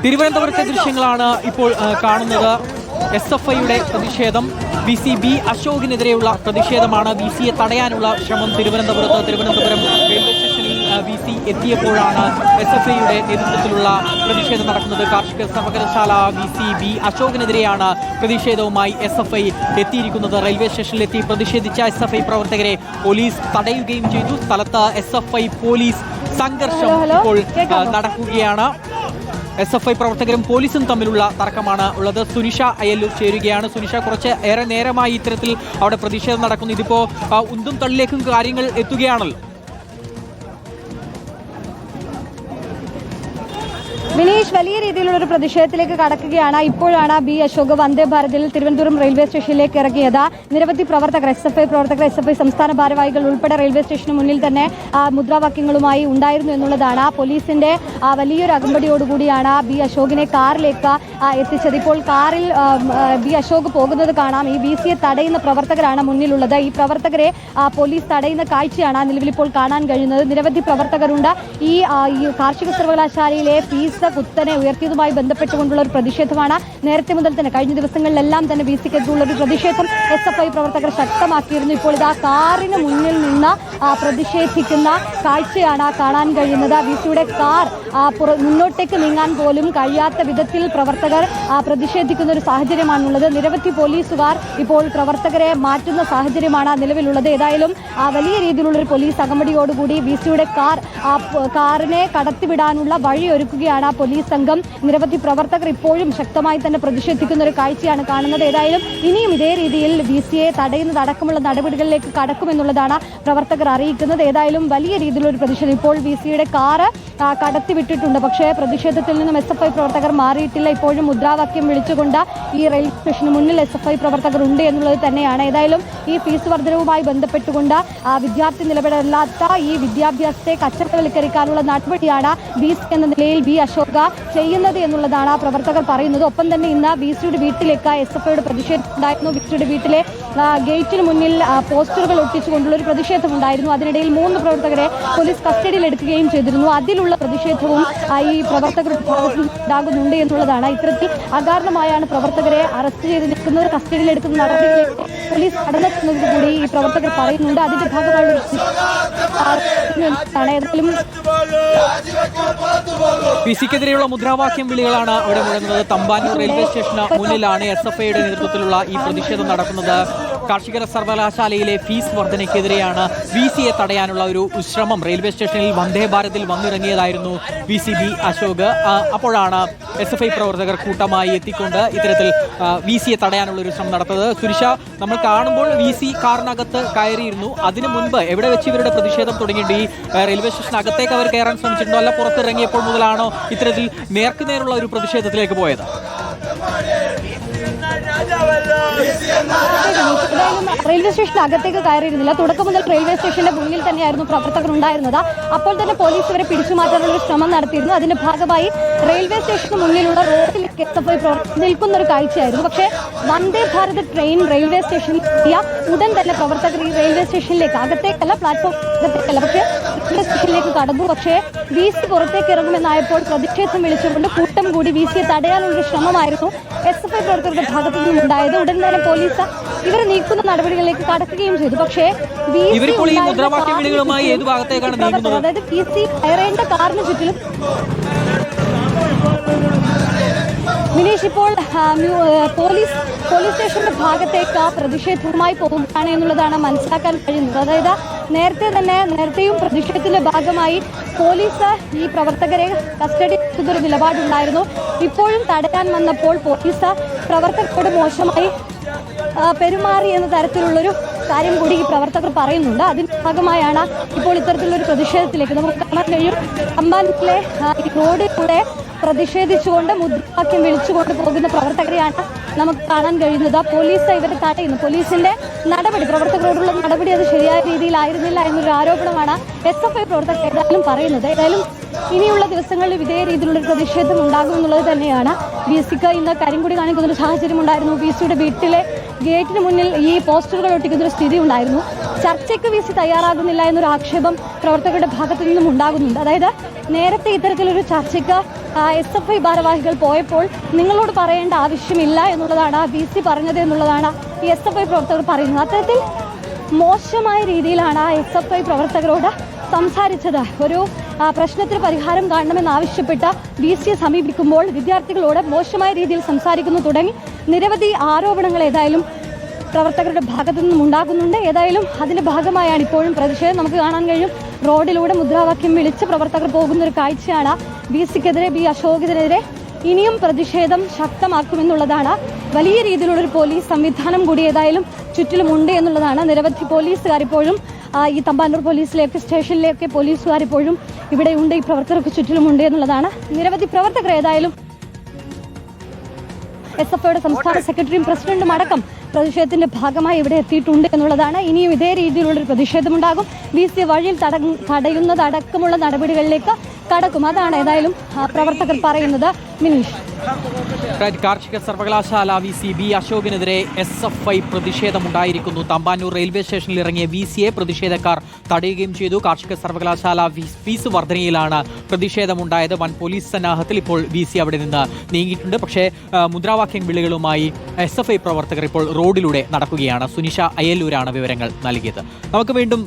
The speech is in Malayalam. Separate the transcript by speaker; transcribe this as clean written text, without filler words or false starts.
Speaker 1: തിരുവനന്തപുരത്തെ ദൃശ്യങ്ങളാണ് ഇപ്പോൾ കാണുന്നത്. SFIയുടെ പ്രതിഷേധം, VC അശോകിനെതിരെയുള്ള പ്രതിഷേധമാണ്. VCയെ തടയാനുള്ള ശ്രമം തിരുവനന്തപുരം റെയിൽവേ സ്റ്റേഷനിൽ VC എത്തിയപ്പോഴാണ് SFIയുടെ നേതൃത്വത്തിലുള്ള പ്രതിഷേധം നടക്കുന്നത്. കാർഷിക സർവകലാശാല VC അശോകിനെതിരെയാണ് പ്രതിഷേധവുമായി SFI എത്തിയിരിക്കുന്നത്. റെയിൽവേ സ്റ്റേഷനിലെത്തി പ്രതിഷേധിച്ച SFI പ്രവർത്തകരെ പോലീസ് തടയുകയും ചെയ്തു. സ്ഥലത്ത് SFI പോലീസ് സംഘർഷം ഇപ്പോൾ നടക്കുകയാണ്. SFI പ്രവർത്തകരും പോലീസും തമ്മിലുള്ള തർക്കമാണ് ഉള്ളത്. സുനിഷ അയ്യല്ലൂർ ചേരുകയാണ്. സുനിഷ, ഏറെ നേരമായി ഇത്തരത്തിൽ അവിടെ പ്രതിഷേധം നടക്കുന്നു. ഇതിപ്പോ ഉന്തും തള്ളിലേക്കും കാര്യങ്ങൾ എത്തുകയാണല്ലോ.
Speaker 2: വിനീഷ്, വലിയ രീതിയിലുള്ള ഒരു പ്രതിഷേധത്തിലേക്ക് കടക്കുകയാണ്. ഇപ്പോഴാണ് B അശോക് വന്ദേ ഭാരതിൽ തിരുവനന്തപുരം റെയിൽവേ സ്റ്റേഷനിലേക്ക് ഇറങ്ങിയത്. നിരവധി പ്രവർത്തകർ, SFI സംസ്ഥാന ഭാരവാഹികൾ ഉൾപ്പെടെ റെയിൽവേ സ്റ്റേഷന് മുന്നിൽ തന്നെ മുദ്രാവാക്യങ്ങളുമായി ഉണ്ടായിരുന്നു എന്നുള്ളതാണ്. പോലീസിന്റെ വലിയൊരു അകമ്പടിയോടുകൂടിയാണ് B അശോകിനെ കാറിലേക്ക് എത്തിച്ചത്. ഇപ്പോൾ കാറിൽ B അശോക് പോകുന്നത് കാണാം. ഈ VCയെ തടയുന്ന പ്രവർത്തകരാണ് മുന്നിലുള്ളത്. ഈ പ്രവർത്തകരെ പോലീസ് തടയുന്ന കാഴ്ചയാണ് നിലവിൽ ഇപ്പോൾ കാണാൻ കഴിയുന്നത്. നിരവധി പ്രവർത്തകരുണ്ട്. ഈ കാർഷിക സർവകലാശാലയിലെ ഫീസ് കുത്തനെ ഉയർത്തിയതുമായി ബന്ധപ്പെട്ടുകൊണ്ടുള്ള ഒരു പ്രതിഷേധമാണ്. നേരത്തെ മുതൽ തന്നെ കഴിഞ്ഞ ദിവസങ്ങളിലെല്ലാം തന്നെ VCക്കെതിരെയുള്ള ഒരു പ്രതിഷേധം SFI പ്രവർത്തകർ ശക്തമാക്കിയിരുന്നു. ഇപ്പോൾ ഇതാ കാറിന് മുന്നിൽ നിന്ന് പ്രതിഷേധിക്കുന്ന കാഴ്ചയാണ് കാണാൻ കഴിയുന്നത്. VCയുടെ കാർ മുന്നോട്ടേക്ക് നീങ്ങാൻ പോലും കഴിയാത്ത വിധത്തിൽ പ്രവർത്തകർ പ്രതിഷേധിക്കുന്ന ഒരു സാഹചര്യമാണുള്ളത്. നിരവധി പോലീസുകാർ ഇപ്പോൾ പ്രവർത്തകരെ മാറ്റുന്ന സാഹചര്യമാണ് നിലവിലുള്ളത്. ഏതായാലും വലിയ രീതിയിലുള്ളൊരു പോലീസ് അകമ്പടിയോടുകൂടി VCയുടെ കാറിനെ കടത്തിവിടാനുള്ള വഴിയൊരുക്കുകയാണ് പോലീസ് സംഘം. നിരവധി പ്രവർത്തകർ ഇപ്പോഴും ശക്തമായി തന്നെ പ്രതിഷേധിക്കുന്ന ഒരു കാഴ്ചയാണ് കാണുന്നത്. ഏതായാലും ഇനിയും ഇതേ രീതിയിൽ VCയെ തടയുന്നതടക്കമുള്ള നടപടികളിലേക്ക് കടക്കുമെന്നുള്ളതാണ് പ്രവർത്തകർ അറിയിക്കുന്നത്. ഏതായാലും വലിയ രീതിയിലുള്ള ഒരു പ്രതിഷേധം. ഇപ്പോൾ VCയുടെ കാറ് കടത്തിവിട്ടിട്ടുണ്ട്. പക്ഷേ പ്രതിഷേധത്തിൽ നിന്നും SFI പ്രവർത്തകർ മാറിയിട്ടില്ല. ഇപ്പോഴും മുദ്രാവാക്യം വിളിച്ചുകൊണ്ട് ഈ റെയിൽവേ സ്റ്റേഷന് മുന്നിൽ SFI പ്രവർത്തകർ ഉണ്ട് എന്നുള്ളത് തന്നെയാണ്. ഏതായാലും ഈ ഫീസ് വർധനവുമായി ബന്ധപ്പെട്ടുകൊണ്ട് വിദ്യാർത്ഥി നിലപാടില്ലാത്ത ഈ വിദ്യാഭ്യാസത്തെ കച്ചവടവൽക്കരിക്കാനുള്ള നടപടിയാണ് VC എന്ന നിലയിൽ B അശോക ചെയ്യുന്നത് എന്നുള്ളതാണ് പ്രവർത്തകർ പറയുന്നത്. ഒപ്പം തന്നെ ഇന്ന് VCയുടെ വീട്ടിലേക്ക് SFIയുടെ പ്രതിഷേധം ഉണ്ടായിരുന്നു. VCയുടെ വീട്ടിലെ ഗേറ്റിന് മുന്നിൽ പോസ്റ്ററുകൾ ഒട്ടിച്ചുകൊണ്ടുള്ള ഒരു പ്രതിഷേധമുണ്ടായിരുന്നു. അതിനിടയിൽ 3 പ്രവർത്തകരെ പോലീസ് കസ്റ്റഡിയിലെടുക്കുകയും ചെയ്തിരുന്നു. അതിലുള്ള പ്രതിഷേധവും ഈ പ്രവർത്തകരുടെ ഭാഗത്ത് ഉണ്ടാകുന്നുണ്ട് എന്നുള്ളതാണ്. ഇത്തരത്തിൽ അകാരണമായാണ് പ്രവർത്തകരെ അറസ്റ്റ് ചെയ്ത് നിൽക്കുന്നത്. കസ്റ്റഡിയിലെടുക്കുന്ന നടപടികളിലേക്ക് പോലീസ് കടന്നെത്തുന്നതോടുകൂടി ഈ പ്രവർത്തകർ പറയുന്നുണ്ട്. അതിന്റെ ഭാഗമായുള്ള ഏതായാലും
Speaker 1: VCക്കെതിരെയുള്ള മുദ്രാവാക്യം വിളികളാണ് അവിടെ മുഴങ്ങുന്നത്. തമ്പാനൂർ റെയിൽവേ സ്റ്റേഷന് മുന്നിലാണ് SFIയുടെ നേതൃത്വത്തിലുള്ള ഈ പ്രതിഷേധം നടക്കുന്നത്. കാർഷിക സർവകലാശാലയിലെ ഫീസ് വർധനയ്ക്കെതിരെയാണ് VCയെ തടയാനുള്ള ഒരു ശ്രമം. റെയിൽവേ സ്റ്റേഷനിൽ വന്ദേ ഭാരതിൽ വന്നിറങ്ങിയതായിരുന്നു VC അശോക്. അപ്പോഴാണ് SFI പ്രവർത്തകർ കൂട്ടമായി എത്തിക്കൊണ്ട് ഇത്തരത്തിൽ VCയെ തടയാനുള്ള ഒരു ശ്രമം നടത്തുന്നത്. സുനിഷ, നമ്മൾ കാണുമ്പോൾ VC കാറിനകത്ത് കയറിയിരുന്നു. അതിനു മുൻപ് എവിടെ വെച്ച് ഇവരുടെ പ്രതിഷേധം തുടങ്ങിയിട്ട് ഈ റെയിൽവേ സ്റ്റേഷനകത്തേക്ക് അവർ കയറാൻ ശ്രമിച്ചിട്ടുണ്ടോ, അല്ല പുറത്തിറങ്ങിയപ്പോൾ മുതലാണോ ഇത്തരത്തിൽ നേർക്കുനേരുള്ള ഒരു പ്രതിഷേധത്തിലേക്ക് പോയത്?
Speaker 2: റെയിൽവേ സ്റ്റേഷൻ അകത്തേക്ക് കയറിയിരുന്നില്ല. തുടക്കം മുതൽ റെയിൽവേ സ്റ്റേഷന്റെ മുന്നിൽ തന്നെയായിരുന്നു പ്രവർത്തകർ ഉണ്ടായിരുന്നത്. അപ്പോൾ തന്നെ പോലീസ് ഇവരെ പിടിച്ചു മാറ്റാനുള്ള ഒരു ശ്രമം നടത്തിയിരുന്നു. അതിന്റെ ഭാഗമായി റെയിൽവേ സ്റ്റേഷന് മുന്നിലുള്ള റോഡിൽ SFI നിൽക്കുന്ന ഒരു കാഴ്ചയായിരുന്നു. പക്ഷേ വന്ദേ ഭാരത് ട്രെയിൻ റെയിൽവേ സ്റ്റേഷനിൽ എത്തിയ ഉടൻ തന്നെ പ്രവർത്തകർ ഈ റെയിൽവേ സ്റ്റേഷനിലേക്ക്, അകത്തേക്കല്ല, പ്ലാറ്റ്ഫോം അകത്തേക്കല്ല, പക്ഷേ റെയിൽവേ സ്റ്റേഷനിലേക്ക് കടന്നു. പക്ഷേ VC പുറത്തേക്ക് ഇറങ്ങുമെന്നായപ്പോൾ പ്രതിഷേധം വിളിച്ചുകൊണ്ട് കൂട്ടം കൂടി VCയെ തടയാനുള്ള ശ്രമമായിരുന്നു SFI പ്രവർത്തകരുടെ ഭാഗത്തു നിന്നുണ്ടായത്. ഉടൻ തന്നെ പോലീസ് ഇവരെ നീക്കുന്ന നടപടികളിലേക്ക് കടക്കുകയും ചെയ്തു. പക്ഷേ അതായത് VC കയറേണ്ട കാറിന് ചുറ്റിലും വിനീഷ് ഇപ്പോൾ പോലീസ് സ്റ്റേഷന്റെ ഭാഗത്തേക്ക് പ്രതിഷേധവുമായി പോകുകയാണ് എന്നുള്ളതാണ് മനസ്സിലാക്കാൻ കഴിയുന്നത്. അതായത് നേരത്തെയും പ്രതിഷേധത്തിന്റെ ഭാഗമായി പോലീസ് ഈ പ്രവർത്തകരെ കസ്റ്റഡി എടുക്കുന്നൊരു നിലപാടുണ്ടായിരുന്നു. ഇപ്പോഴും തടയാൻ വന്നപ്പോൾ പോലീസ് പ്രവർത്തകരോട് മോശമായി പെരുമാറി എന്ന തരത്തിലുള്ളൊരു കാര്യം കൂടി ഈ പ്രവർത്തകർ പറയുന്നുണ്ട്. അതിന്റെ ഭാഗമായാണ് ഇപ്പോൾ ഇത്തരത്തിലുള്ളൊരു പ്രതിഷേധത്തിലേക്ക് നമുക്ക് കാണാൻ കഴിയും. തമ്പാനൂരിലെ റോഡിലൂടെ പ്രതിഷേധിച്ചുകൊണ്ട് മുദ്രാവാക്യം വിളിച്ചുകൊണ്ട് പോകുന്ന പ്രവർത്തകരെയാണ് നമുക്ക് കാണാൻ കഴിയുന്നത്. പോലീസ് ഇവരെ തടയുന്നു. പോലീസിന്റെ നടപടി, പ്രവർത്തകരോടുള്ള നടപടി അത് ശരിയായ രീതിയിലായിരുന്നില്ല എന്നൊരു ആരോപണമാണ് SFI പ്രവർത്തകർ ഏതായാലും പറയുന്നത്. ഏതായാലും ഇനിയുള്ള ദിവസങ്ങളിൽ ഇതേ രീതിയിലുള്ള പ്രതിഷേധം ഉണ്ടാകുമെന്നുള്ളത് തന്നെയാണ്. VCക്ക് ഇന്ന് കരിങ്കൊടി കാണിക്കുന്നൊരു സാഹചര്യം ഉണ്ടായിരുന്നു. VCയുടെ വീട്ടിലെ ഗേറ്റിന് മുന്നിൽ ഈ പോസ്റ്ററുകൾ ഒട്ടിക്കുന്ന ഒരു സ്ഥിതി ഉണ്ടായിരുന്നു. ചർച്ചയ്ക്ക് VC തയ്യാറാകുന്നില്ല എന്നൊരു ആക്ഷേപം പ്രവർത്തകരുടെ ഭാഗത്തു നിന്നും ഉണ്ടാകുന്നുണ്ട്. അതായത് നേരത്തെ ഇത്തരത്തിലൊരു ചർച്ചയ്ക്ക് SFI ഭാരവാഹികൾ പോയപ്പോൾ നിങ്ങളോട് പറയേണ്ട ആവശ്യമില്ല എന്നുള്ളതാണ് VC പറഞ്ഞത് എന്നുള്ളതാണ് ഈ SFI പ്രവർത്തകർ പറയുന്നത്. അത്തരത്തിൽ മോശമായ രീതിയിലാണ് SFI പ്രവർത്തകരോട് സംസാരിച്ചത്. ഒരു പ്രശ്നത്തിന് പരിഹാരം കാണണമെന്നാവശ്യപ്പെട്ട VCയെ സമീപിക്കുമ്പോൾ വിദ്യാർത്ഥികളോട് മോശമായ രീതിയിൽ സംസാരിക്കുന്നു തുടങ്ങി നിരവധി ആരോപണങ്ങൾ ഏതായാലും പ്രവർത്തകരുടെ ഭാഗത്തു നിന്നും ഉണ്ടാകുന്നുണ്ട്. ഏതായാലും അതിന്റെ ഭാഗമായാണ് ഇപ്പോഴും പ്രതിഷേധം. നമുക്ക് കാണാൻ കഴിയും, റോഡിലൂടെ മുദ്രാവാക്യം വിളിച്ച് പ്രവർത്തകർ പോകുന്ന ഒരു കാഴ്ചയാണ്. VCക്കെതിരെ, B അശോകിനെതിരെ ഇനിയും പ്രതിഷേധം ശക്തമാക്കുമെന്നുള്ളതാണ്. വലിയ രീതിയിലുള്ളൊരു പോലീസ് സംവിധാനം കൂടി ഏതായാലും ചുറ്റിലുമുണ്ട് എന്നുള്ളതാണ്. നിരവധി പോലീസുകാർ ഇപ്പോഴും ഈ തമ്പാനൂർ പോലീസിലേക്ക്, സ്റ്റേഷനിലേക്ക് പോലീസുകാർ ഇപ്പോഴും ഇവിടെയുണ്ട്, ഈ പ്രവർത്തകർക്ക് ചുറ്റിലുമുണ്ട് എന്നുള്ളതാണ്. നിരവധി പ്രവർത്തകർ ഏതായാലും SFIയുടെ സംസ്ഥാന സെക്രട്ടറിയും പ്രസിഡന്റും അടക്കം പ്രതിഷേധത്തിന്റെ ഭാഗമായി ഇവിടെ എത്തിയിട്ടുണ്ട് എന്നുള്ളതാണ്. ഇനിയും ഇതേ രീതിയിലുള്ളൊരു പ്രതിഷേധമുണ്ടാകും. VC വഴിയിൽ തടയുന്നതടക്കമുള്ള നടപടികളിലേക്ക് കടക്കും. അതാണ് ഏതായാലും പ്രവർത്തകർ പറയുന്നത്. മിനീഷ്,
Speaker 1: കാർഷിക സർവകലാശാല VC B അശോകിനെതിരെ SFI പ്രതിഷേധമുണ്ടായിരിക്കുന്നു. തമ്പാനൂർ റെയിൽവേ സ്റ്റേഷനിൽ ഇറങ്ങിയ VCയെ പ്രതിഷേധക്കാർ തടയുകയും ചെയ്തു. കാർഷിക സർവകലാശാല ഫീസ് വർധനയിലാണ് പ്രതിഷേധമുണ്ടായത്. വൻ പോലീസ് സന്നാഹത്തിൽ ഇപ്പോൾ VC അവിടെ നിന്ന് നീങ്ങിയിട്ടുണ്ട്. പക്ഷേ മുദ്രാവാക്യം വിളികളുമായി SFI പ്രവർത്തകർ ഇപ്പോൾ റോഡിലൂടെ നടക്കുകയാണ്. സുനിഷ അയലൂരാണ് വിവരങ്ങൾ നൽകിയത്. നമുക്ക് വീണ്ടും